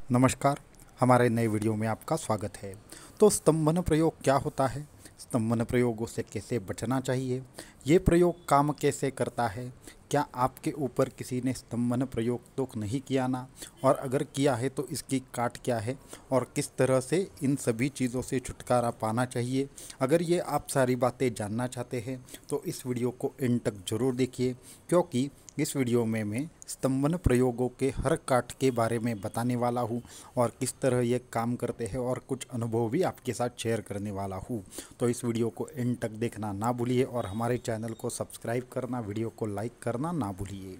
नमस्कार। हमारे नए वीडियो में आपका स्वागत है। तो स्तंभन प्रयोग क्या होता है, स्तंभन प्रयोगों से कैसे बचना चाहिए, ये प्रयोग काम कैसे करता है, क्या आपके ऊपर किसी ने स्तंभन प्रयोग तो नहीं किया ना, और अगर किया है तो इसकी काट क्या है और किस तरह से इन सभी चीज़ों से छुटकारा पाना चाहिए। अगर ये आप सारी बातें जानना चाहते हैं तो इस वीडियो को एंड तक ज़रूर देखिए, क्योंकि इस वीडियो में मैं स्तंभन प्रयोगों के हर काट के बारे में बताने वाला हूँ और किस तरह ये काम करते हैं और कुछ अनुभव भी आपके साथ शेयर करने वाला हूँ। तो इस वीडियो को एंड तक देखना ना भूलिए और हमारे चैनल को सब्सक्राइब करना, वीडियो को लाइक करना ना भूलिए।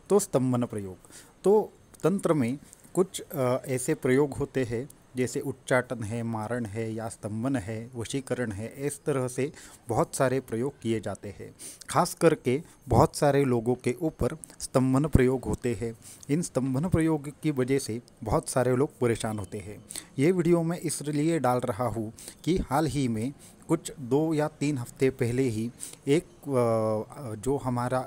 तो स्तंभन प्रयोग, तो तंत्र में कुछ ऐसे प्रयोग होते हैं जैसे उच्चाटन है, मारण है या स्तंभन है, वशीकरण है। इस तरह से बहुत सारे प्रयोग किए जाते हैं। खास करके बहुत सारे लोगों के ऊपर स्तंभन प्रयोग होते हैं। इन स्तंभन प्रयोग की वजह से बहुत सारे लोग परेशान होते हैं। ये वीडियो मैं इसलिए डाल रहा हूँ कि हाल ही में कुछ 2 या 3 हफ्ते पहले ही एक जो हमारा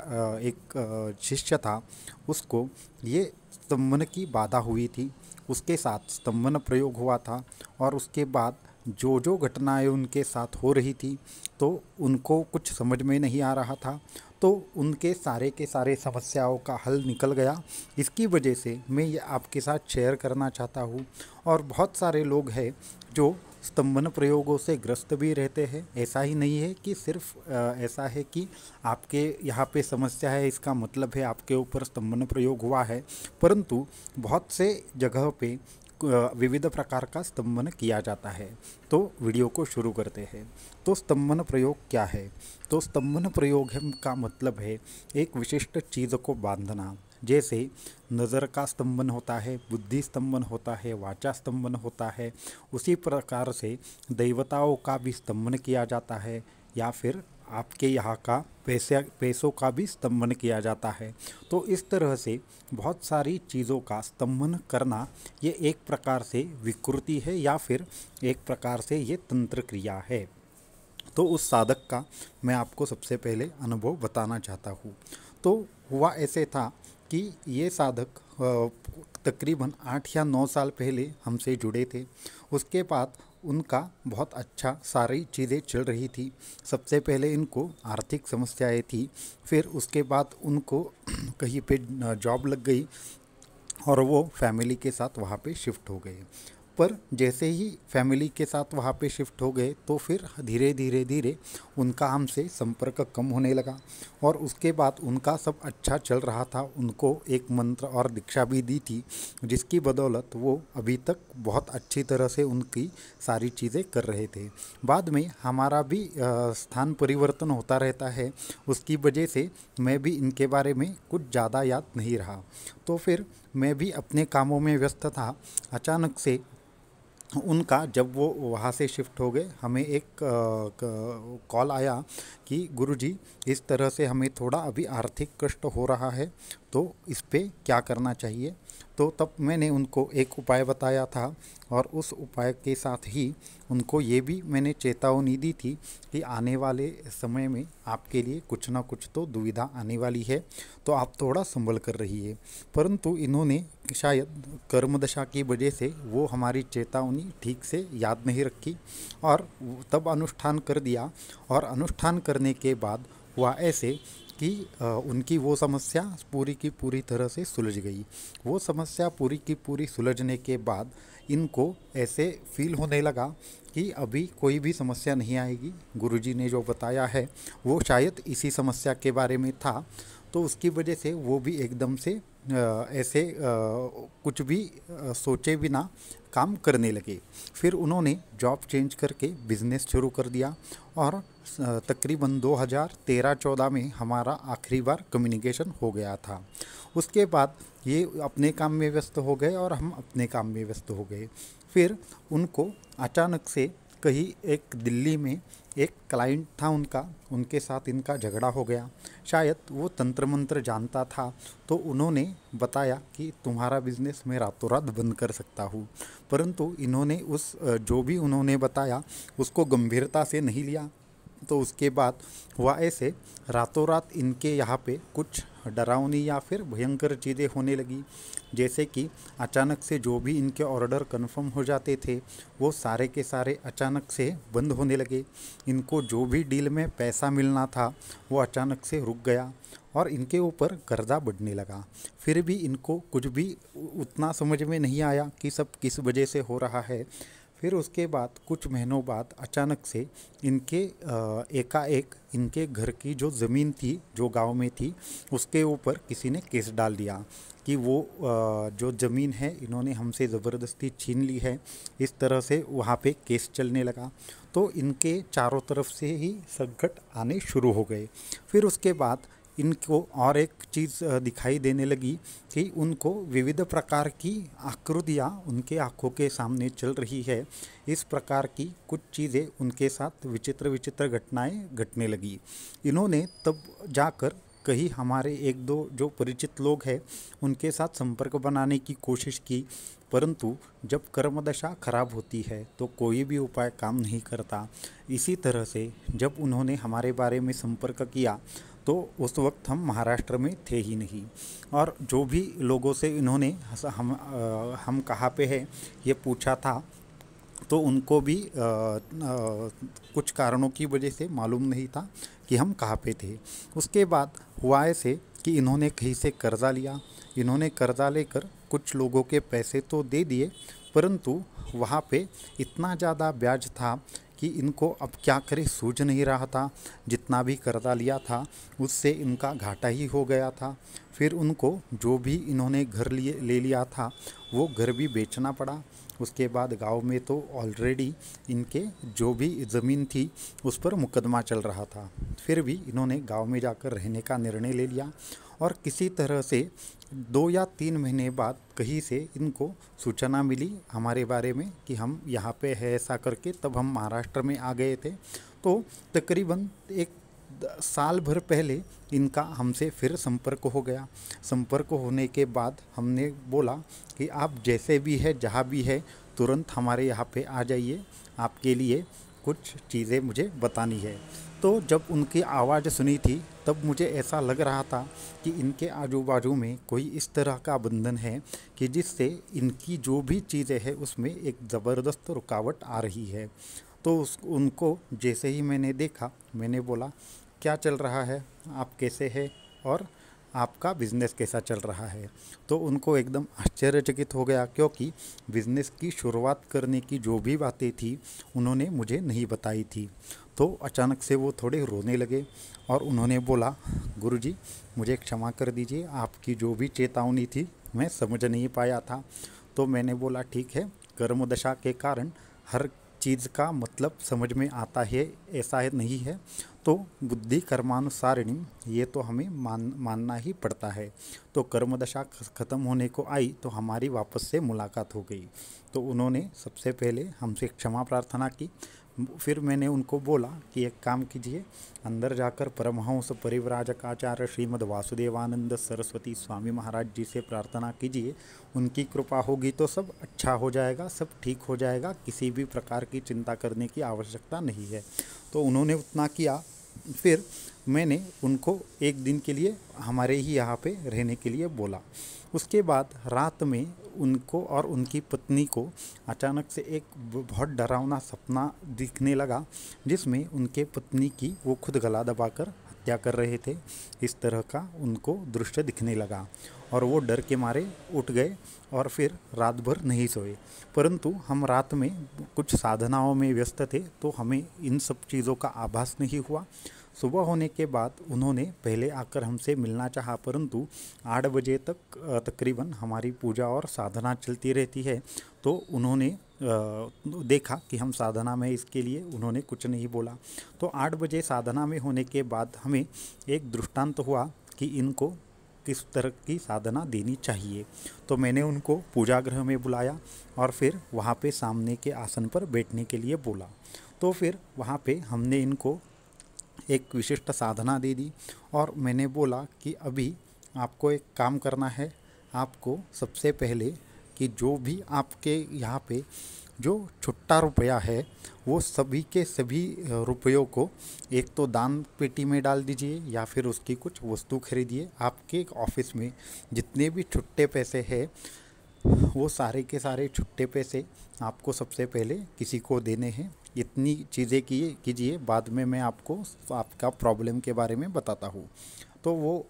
एक शिष्य था, उसको ये स्तंभन की बाधा हुई थी। उसके साथ स्तंभन प्रयोग हुआ था और उसके बाद जो जो घटनाएं उनके साथ हो रही थी तो उनको कुछ समझ में नहीं आ रहा था। तो उनके सारे के सारे समस्याओं का हल निकल गया। इसकी वजह से मैं ये आपके साथ शेयर करना चाहता हूँ। और बहुत सारे लोग हैं जो स्तंभन प्रयोगों से ग्रस्त भी रहते हैं। ऐसा ही नहीं है कि सिर्फ ऐसा है कि आपके यहाँ पे समस्या है इसका मतलब है आपके ऊपर स्तंभन प्रयोग हुआ है, परंतु बहुत से जगह पे विविध प्रकार का स्तंभन किया जाता है। तो वीडियो को शुरू करते हैं। तो स्तंभन प्रयोग क्या है? तो स्तंभन प्रयोग का मतलब है एक विशिष्ट चीज़ को बांधना। जैसे नज़र का स्तंभन होता है, बुद्धि स्तंभन होता है, वाचा स्तंभन होता है, उसी प्रकार से देवताओं का भी स्तंभन किया जाता है या फिर आपके यहाँ का पैसों का भी स्तंभन किया जाता है। तो इस तरह से बहुत सारी चीज़ों का स्तंभन करना ये एक प्रकार से विकृति है या फिर एक प्रकार से ये तंत्र क्रिया है। तो उस साधक का मैं आपको सबसे पहले अनुभव बताना चाहता हूँ। तो हुआ ऐसे था कि ये साधक तकरीबन 8 या 9 साल पहले हमसे जुड़े थे। उसके बाद उनका बहुत अच्छा सारी चीज़ें चल रही थी। सबसे पहले इनको आर्थिक समस्याएं थी, फिर उसके बाद उनको कहीं पे जॉब लग गई और वो फैमिली के साथ वहाँ पे शिफ्ट हो गए। पर जैसे ही फैमिली के साथ वहाँ पे शिफ्ट हो गए तो फिर धीरे धीरे धीरे उनका हमसे संपर्क कम होने लगा। और उसके बाद उनका सब अच्छा चल रहा था। उनको एक मंत्र और दीक्षा भी दी थी, जिसकी बदौलत वो अभी तक बहुत अच्छी तरह से उनकी सारी चीज़ें कर रहे थे। बाद में हमारा भी स्थान परिवर्तन होता रहता है, उसकी वजह से मैं भी इनके बारे में कुछ ज़्यादा याद नहीं रहा। तो फिर मैं भी अपने कामों में व्यस्त था। अचानक से उनका जब वो वहाँ से शिफ्ट हो गए, हमें एक कॉल आया कि गुरुजी इस तरह से हमें थोड़ा अभी आर्थिक कष्ट हो रहा है, तो इस पे क्या करना चाहिए। तो तब मैंने उनको एक उपाय बताया था और उस उपाय के साथ ही उनको ये भी मैंने चेतावनी दी थी कि आने वाले समय में आपके लिए कुछ ना कुछ तो दुविधा आने वाली है, तो आप थोड़ा संभल कर रहिए। परंतु इन्होंने शायद कर्मदशा की वजह से वो हमारी चेतावनी ठीक से याद नहीं रखी और तब अनुष्ठान कर दिया। और अनुष्ठान करने के बाद हुआ ऐसे कि उनकी वो समस्या पूरी की पूरी तरह से सुलझ गई। वो समस्या पूरी की पूरी सुलझने के बाद इनको ऐसे फील होने लगा कि अभी कोई भी समस्या नहीं आएगी। गुरुजी ने जो बताया है वो शायद इसी समस्या के बारे में था। तो उसकी वजह से वो भी एकदम से ऐसे कुछ भी सोचे बिना काम करने लगे। फिर उन्होंने जॉब चेंज करके बिज़नेस शुरू कर दिया और तकरीबन 2013-14 में हमारा आखिरी बार कम्युनिकेशन हो गया था। उसके बाद ये अपने काम में व्यस्त हो गए और हम अपने काम में व्यस्त हो गए। फिर उनको अचानक से कहीं एक दिल्ली में एक क्लाइंट था उनका, उनके साथ इनका झगड़ा हो गया। शायद वो तंत्र मंत्र जानता था, तो उन्होंने बताया कि तुम्हारा बिज़नेस मैं रातों रात बंद कर सकता हूँ। परंतु इन्होंने उस जो भी उन्होंने बताया उसको गंभीरता से नहीं लिया। तो उसके बाद हुआ ऐसे, रातों रात इनके यहाँ पे कुछ डरावनी या फिर भयंकर चीज़ें होने लगी। जैसे कि अचानक से जो भी इनके ऑर्डर कंफर्म हो जाते थे वो सारे के सारे अचानक से बंद होने लगे। इनको जो भी डील में पैसा मिलना था वो अचानक से रुक गया और इनके ऊपर कर्जा बढ़ने लगा। फिर भी इनको कुछ भी उतना समझ में नहीं आया कि सब किस वजह से हो रहा है। फिर उसके बाद कुछ महीनों बाद अचानक से इनके एकाएक इनके घर की जो ज़मीन थी जो गांव में थी उसके ऊपर किसी ने केस डाल दिया कि वो जो ज़मीन है इन्होंने हमसे ज़बरदस्ती छीन ली है। इस तरह से वहाँ पे केस चलने लगा। तो इनके चारों तरफ से ही संकट आने शुरू हो गए। फिर उसके बाद इनको और एक चीज़ दिखाई देने लगी कि उनको विविध प्रकार की आकृतियाँ उनके आँखों के सामने चल रही है। इस प्रकार की कुछ चीज़ें उनके साथ विचित्र विचित्र घटनाएं घटने लगी। इन्होंने तब जाकर कहीं हमारे एक दो जो परिचित लोग हैं उनके साथ संपर्क बनाने की कोशिश की, परंतु जब कर्मदशा खराब होती है तो कोई भी उपाय काम नहीं करता। इसी तरह से जब उन्होंने हमारे बारे में संपर्क किया तो उस वक्त हम महाराष्ट्र में थे ही नहीं। और जो भी लोगों से इन्होंने हम कहाँ पे हैं ये पूछा था तो उनको भी कुछ कारणों की वजह से मालूम नहीं था कि हम कहाँ पे थे। उसके बाद हुआ ऐसे कि इन्होंने कहीं से कर्ज़ा लिया। इन्होंने कर्ज़ा लेकर कुछ लोगों के पैसे तो दे दिए, परंतु वहाँ पे इतना ज़्यादा ब्याज था कि इनको अब क्या करें सूझ नहीं रहा था। जितना भी कर्ज़ा लिया था उससे इनका घाटा ही हो गया था। फिर उनको जो भी इन्होंने घर ले लिया था वो घर भी बेचना पड़ा। उसके बाद गांव में तो ऑलरेडी इनके जो भी ज़मीन थी उस पर मुकदमा चल रहा था। फिर भी इन्होंने गांव में जाकर रहने का निर्णय ले लिया और किसी तरह से 2 या 3 महीने बाद कहीं से इनको सूचना मिली हमारे बारे में कि हम यहाँ पे है ऐसा करके। तब हम महाराष्ट्र में आ गए थे। तो तकरीबन एक साल भर पहले इनका हमसे फिर संपर्क हो गया। संपर्क होने के बाद हमने बोला कि आप जैसे भी है जहाँ भी है तुरंत हमारे यहाँ पे आ जाइए, आपके लिए कुछ चीज़ें मुझे बतानी है। तो जब उनकी आवाज़ सुनी थी तब मुझे ऐसा लग रहा था कि इनके आजू बाजू में कोई इस तरह का बंधन है कि जिससे इनकी जो भी चीज़ें हैं उसमें एक ज़बरदस्त रुकावट आ रही है। तो उनको जैसे ही मैंने देखा मैंने बोला, क्या चल रहा है, आप कैसे हैं और आपका बिज़नेस कैसा चल रहा है। तो उनको एकदम आश्चर्यचकित हो गया, क्योंकि बिज़नेस की शुरुआत करने की जो भी बातें थी उन्होंने मुझे नहीं बताई थी। तो अचानक से वो थोड़े रोने लगे और उन्होंने बोला, गुरुजी मुझे क्षमा कर दीजिए, आपकी जो भी चेतावनी थी मैं समझ नहीं पाया था। तो मैंने बोला ठीक है, कर्मदशा के कारण हर चीज़ का मतलब समझ में आता है ऐसा है नहीं है, तो बुद्धि कर्मानुसारिणी ये तो हमें मानना ही पड़ता है। तो कर्मदशा ख़त्म होने को आई तो हमारी वापस से मुलाकात हो गई। तो उन्होंने सबसे पहले हमसे क्षमा प्रार्थना की। फिर मैंने उनको बोला कि एक काम कीजिए, अंदर जाकर परमहंस परिव्राजक आचार्य श्रीमद् वासुदेवानंद सरस्वती स्वामी महाराज जी से प्रार्थना कीजिए, उनकी कृपा होगी तो सब अच्छा हो जाएगा, सब ठीक हो जाएगा, किसी भी प्रकार की चिंता करने की आवश्यकता नहीं है। तो उन्होंने उतना किया। फिर मैंने उनको एक दिन के लिए हमारे ही यहाँ पे रहने के लिए बोला। उसके बाद रात में उनको और उनकी पत्नी को अचानक से एक बहुत डरावना सपना दिखने लगा, जिसमें उनके पत्नी की वो खुद गला दबाकर हत्या कर रहे थे। इस तरह का उनको दृश्य दिखने लगा और वो डर के मारे उठ गए और फिर रात भर नहीं सोए। परंतु हम रात में कुछ साधनाओं में व्यस्त थे तो हमें इन सब चीज़ों का आभास नहीं हुआ। सुबह होने के बाद उन्होंने पहले आकर हमसे मिलना चाहा, परंतु 8 बजे तक तकरीबन हमारी पूजा और साधना चलती रहती है। तो उन्होंने देखा कि हम साधना में, इसके लिए उन्होंने कुछ नहीं बोला। तो 8 बजे साधना में होने के बाद हमें एक दृष्टांत हुआ कि इनको किस तरह की साधना देनी चाहिए। तो मैंने उनको पूजा गृह में बुलाया और फिर वहाँ पे सामने के आसन पर बैठने के लिए बोला। तो फिर वहाँ पे हमने इनको एक विशिष्ट साधना दे दी और मैंने बोला कि अभी आपको एक काम करना है। आपको सबसे पहले कि जो भी आपके यहाँ पे जो छुट्टा रुपया है वो सभी के सभी रुपयों को एक तो दान पेटी में डाल दीजिए या फिर उसकी कुछ वस्तु खरीदिए। आपके ऑफिस में जितने भी छुट्टे पैसे हैं वो सारे के सारे छुट्टे पैसे आपको सबसे पहले किसी को देने हैं। इतनी चीज़ें कीजिए, बाद में मैं आपको आपका प्रॉब्लम के बारे में बताता हूँ। तो वो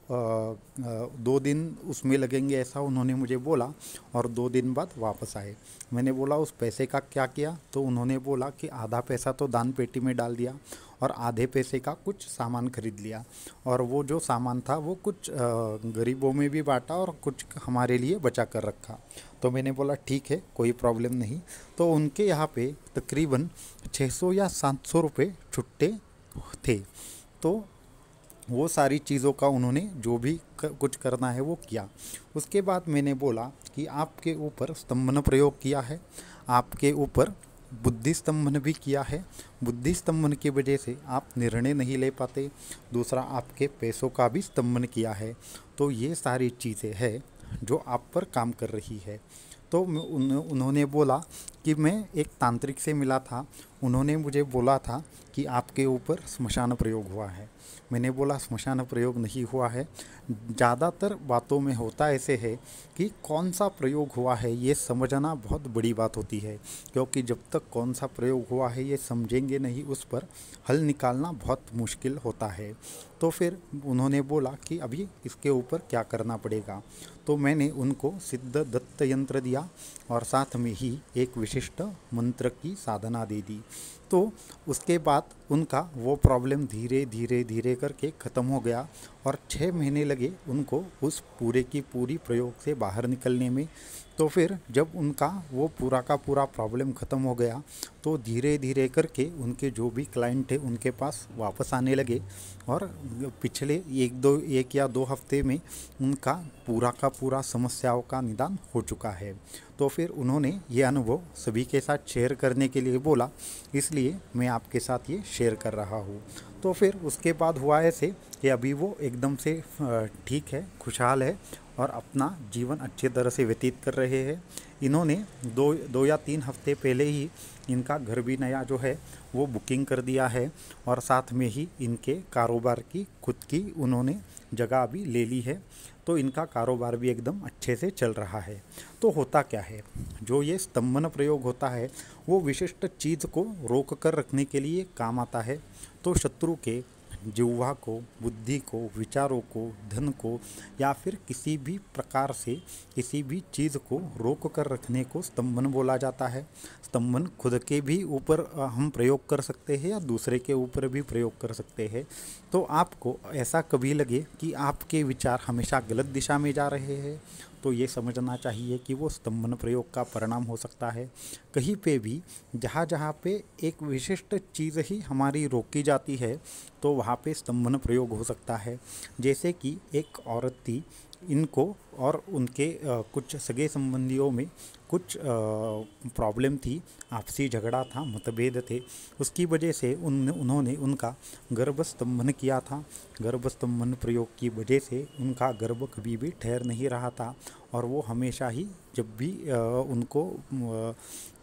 2 दिन उसमें लगेंगे ऐसा उन्होंने मुझे बोला, और 2 दिन बाद वापस आए। मैंने बोला उस पैसे का क्या किया? तो उन्होंने बोला कि आधा पैसा तो दान पेटी में डाल दिया और आधे पैसे का कुछ सामान खरीद लिया, और वो जो सामान था वो कुछ गरीबों में भी बांटा और कुछ हमारे लिए बचा कर रखा। तो मैंने बोला ठीक है, कोई प्रॉब्लम नहीं। तो उनके यहाँ पे तकरीबन 600 या 700 रुपये छुट्टे थे। तो वो सारी चीज़ों का उन्होंने जो भी कुछ करना है वो किया। उसके बाद मैंने बोला कि आपके ऊपर स्तंभन प्रयोग किया है, आपके ऊपर बुद्धि स्तंभन भी किया है। बुद्धि स्तंभन की वजह से आप निर्णय नहीं ले पाते। दूसरा, आपके पैसों का भी स्तंभन किया है। तो ये सारी चीज़ें हैं जो आप पर काम कर रही है। तो उन्होंने बोला कि मैं एक तांत्रिक से मिला था, उन्होंने मुझे बोला था कि आपके ऊपर स्मशान प्रयोग हुआ है। मैंने बोला स्मशान प्रयोग नहीं हुआ है। ज़्यादातर बातों में होता ऐसे है कि कौन सा प्रयोग हुआ है ये समझना बहुत बड़ी बात होती है, क्योंकि जब तक कौन सा प्रयोग हुआ है ये समझेंगे नहीं उस पर हल निकालना बहुत मुश्किल होता है। तो फिर उन्होंने बोला कि अभी इसके ऊपर क्या करना पड़ेगा। तो मैंने उनको सिद्ध दत्त यंत्र दिया और साथ में ही एक विशिष्ट मंत्र की साधना दे दी। तो उसके बाद उनका वो प्रॉब्लम धीरे धीरे धीरे करके ख़त्म हो गया, और 6 महीने लगे उनको उस पूरे की पूरी प्रयोग से बाहर निकलने में। तो फिर जब उनका वो पूरा का पूरा प्रॉब्लम ख़त्म हो गया तो धीरे धीरे करके उनके जो भी क्लाइंट थे उनके पास वापस आने लगे, और पिछले 1 या 2 हफ्ते में उनका पूरा का पूरा समस्याओं का निदान हो चुका है। तो फिर उन्होंने ये अनुभव सभी के साथ शेयर करने के लिए बोला, इसलिए मैं आपके साथ ये शेयर कर रहा हूँ। तो फिर उसके बाद हुआ ऐसे कि अभी वो एकदम से ठीक है, खुशहाल है और अपना जीवन अच्छी तरह से व्यतीत कर रहे हैं। इन्होंने 2 या 3 हफ्ते पहले ही इनका घर भी नया जो है वो बुकिंग कर दिया है, और साथ में ही इनके कारोबार की खुद की उन्होंने जगह भी ले ली है। तो इनका कारोबार भी एकदम अच्छे से चल रहा है। तो होता क्या है, जो ये स्तंभन प्रयोग होता है वो विशिष्ट चीज़ को रोक कर रखने के लिए काम आता है। तो शत्रु के जिह्वा को, बुद्धि को, विचारों को, धन को या फिर किसी भी प्रकार से किसी भी चीज़ को रोक कर रखने को स्तंभन बोला जाता है। स्तंभन खुद के भी ऊपर हम प्रयोग कर सकते हैं या दूसरे के ऊपर भी प्रयोग कर सकते हैं। तो आपको ऐसा कभी लगे कि आपके विचार हमेशा गलत दिशा में जा रहे हैं तो ये समझना चाहिए कि वो स्तंभन प्रयोग का परिणाम हो सकता है। कहीं पे भी जहाँ जहाँ पे एक विशिष्ट चीज़ ही हमारी रोकी जाती है तो वहाँ पे स्तंभन प्रयोग हो सकता है। जैसे कि एक औरत थी, इनको और उनके कुछ सगे संबंधियों में कुछ प्रॉब्लम थी, आपसी झगड़ा था, मतभेद थे। उसकी वजह से उन्होंने उनका गर्भ स्तंभन किया था। गर्भ स्तंभन प्रयोग की वजह से उनका गर्भ कभी भी ठहर नहीं रहा था, और वो हमेशा ही जब भी उनको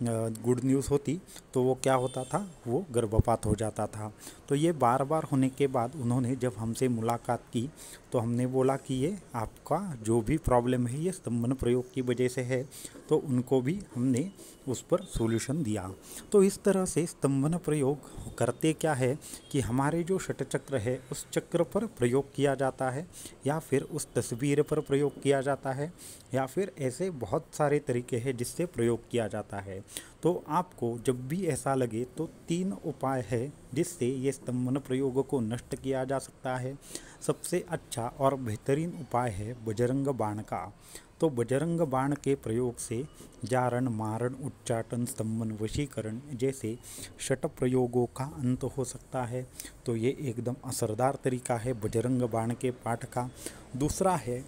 गुड न्यूज़ होती तो वो क्या होता था, वो गर्भपात हो जाता था। तो ये बार बार होने के बाद उन्होंने जब हमसे मुलाकात की तो हमने बोला कि ये आपका जो भी प्रॉब्लम है ये स्तंभन प्रयोग की वजह से है। तो उनको भी हमने उस पर सॉल्यूशन दिया। तो इस तरह से स्तंभन प्रयोग करते क्या है कि हमारे जो षटचक्र है उस चक्र पर प्रयोग किया जाता है, या फिर उस तस्वीर पर प्रयोग किया जाता है, या फिर ऐसे बहुत सारे तरीके हैं जिससे प्रयोग किया जाता है। तो आपको जब भी ऐसा लगे तो 3 उपाय है जिससे ये स्तंभन प्रयोग को नष्ट किया जा सकता है। सबसे अच्छा और बेहतरीन उपाय है बजरंग बाण का। तो बजरंग बाण के प्रयोग से जारण, मारण, उच्चाटन, स्तंभन, वशीकरण जैसे षट प्रयोगों का अंत हो सकता है। तो ये एकदम असरदार तरीका है बजरंग बाण के पाठ का। दूसरा है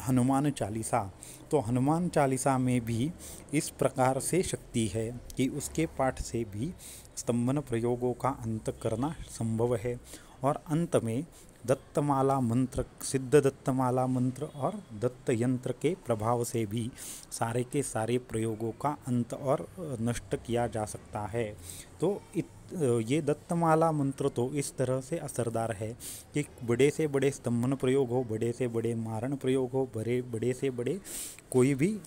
हनुमान चालीसा। तो हनुमान चालीसा में भी इस प्रकार से शक्ति है कि उसके पाठ से भी स्तंभन प्रयोगों का अंत करना संभव है। और अंत में दत्तमाला मंत्र, सिद्ध दत्तमाला मंत्र और दत्त यंत्र के प्रभाव से भी सारे के सारे प्रयोगों का अंत और नष्ट किया जा सकता है। तो ये दत्तमाला मंत्र तो इस तरह से असरदार है कि बड़े से बड़े स्तंभन प्रयोग हो, बड़े से बड़े मारण प्रयोग हो, बड़े से बड़े कोई भी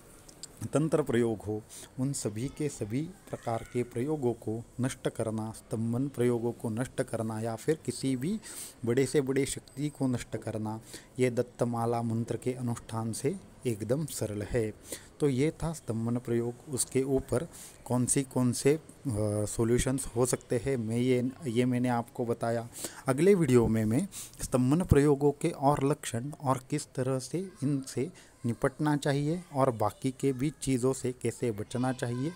तंत्र प्रयोग हो, उन सभी के सभी प्रकार के प्रयोगों को नष्ट करना, स्तंभन प्रयोगों को नष्ट करना या फिर किसी भी बड़े से बड़े शक्ति को नष्ट करना, ये दत्तमाला मंत्र के अनुष्ठान से एकदम सरल है। तो ये था स्तंभन प्रयोग। उसके ऊपर कौन से सॉल्यूशंस हो सकते हैं ये मैंने आपको बताया। अगले वीडियो में मैं स्तंभन प्रयोगों के और लक्षण और किस तरह से इनसे निपटना चाहिए और बाकी के भी चीज़ों से कैसे बचना चाहिए,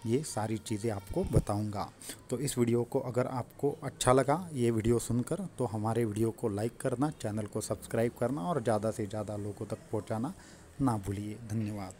ये सारी चीज़ें आपको बताऊंगा। तो इस वीडियो को अगर आपको अच्छा लगा ये वीडियो सुनकर, तो हमारे वीडियो को लाइक करना, चैनल को सब्सक्राइब करना और ज़्यादा से ज़्यादा लोगों तक पहुंचाना ना भूलिए। धन्यवाद।